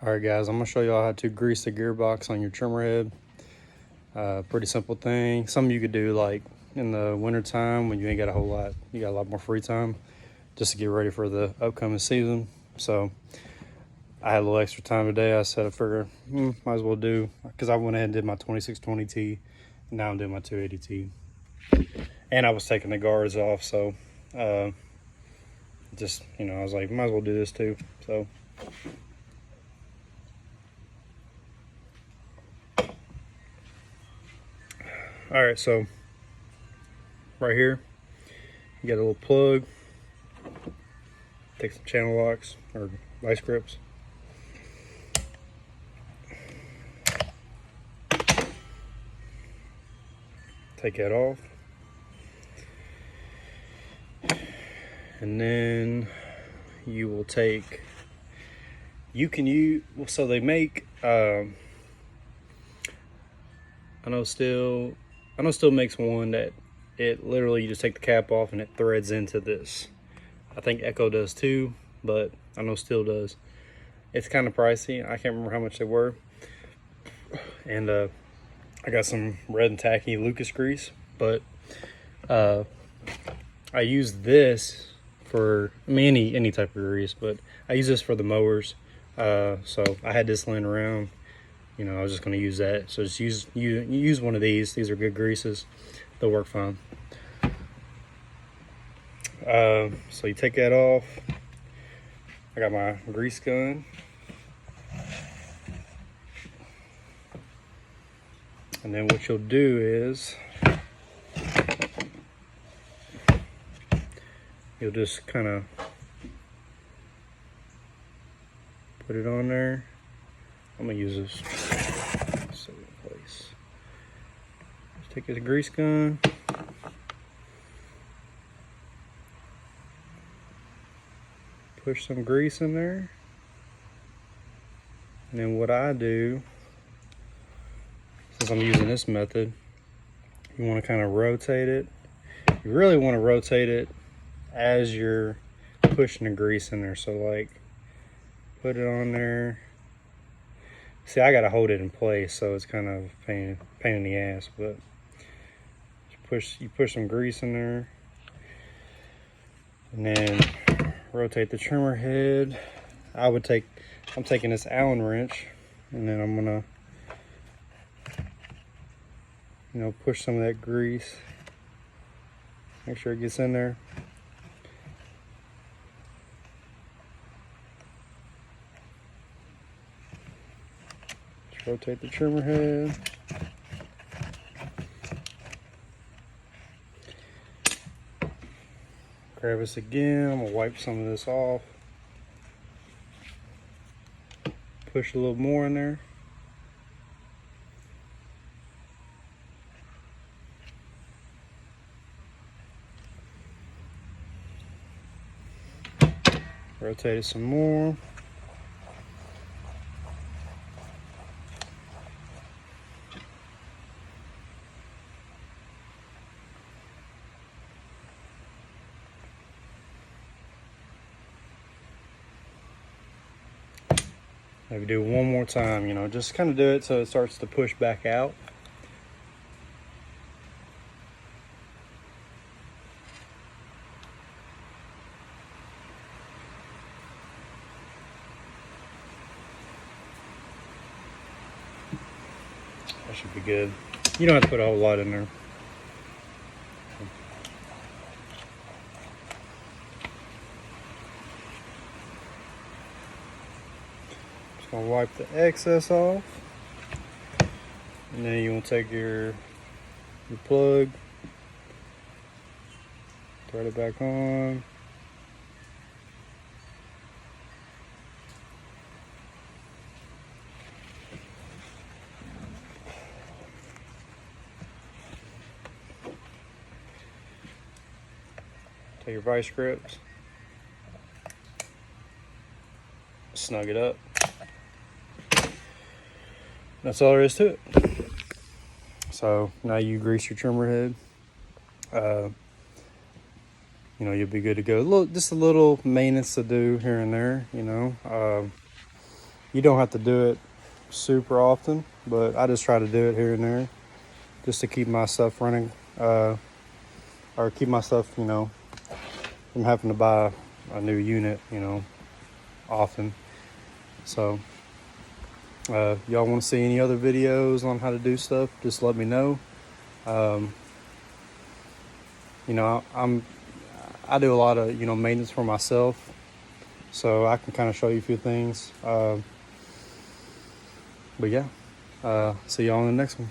Alright guys, I'm going to show y'all how to grease the gearbox on your trimmer head. Pretty simple thing. Something you could do like in the winter time when you ain't got a whole lot, you got a lot more free time just to get ready for the upcoming season. So I had a little extra time today. I said I figured might as well do, because I went ahead and did my 2620T and now I'm doing my 280T. And I was taking the guards off, so just, I was like, might as well do this too. So all right, so right here, you got a little plug. Take some channel locks or vice grips. Take that off. And then you will take, so they make, I know stihl makes one that it literally, you just take the cap off and it threads into this. I think Echo does too, but I know stihl does. It's kind of pricey. I can't remember how much they were. And I got some red and tacky Lucas grease, but I use this for, any type of grease, but I use this for the mowers. So I had this laying around. I was just going to use that. So just use one of these. These are good greases. They'll work fine. So you take that off. I got my grease gun. And then what you'll do is you'll just kind of put it on there. I'm gonna use this so in place. Just take this grease gun. Push some grease in there. And then what I do, since I'm using this method, you want to kind of rotate it. You really want to rotate it as you're pushing the grease in there. So like, put it on there. See, I gotta hold it in place, so it's kind of pain in the ass, but you push some grease in there, and then rotate the trimmer head. I'm taking this Allen wrench, and then I'm gonna, push some of that grease. Make sure it gets in there. Just rotate the trimmer head. Grab this again. I'm gonna wipe some of this off. Push a little more in there. Rotate it some more. Maybe do one more time, just kind of do it so it starts to push back out. That should be good. You don't have to put a whole lot in there. Just gonna wipe the excess off. And then you want to take your plug, thread it back on. Take your vice grips, snug it up. That's all there is to it. So now you grease your trimmer head. You'll be good to go. Just a little maintenance to do here and there, You don't have to do it super often, but I just try to do it here and there just to keep my stuff running, or keep my stuff, you know, from having to buy a new unit, you know, often. So y'all want to see any other videos on how to do stuff, just let me know. You know, I do a lot of, you know, maintenance for myself, so I can kind of show you a few things. But yeah, see y'all in the next one.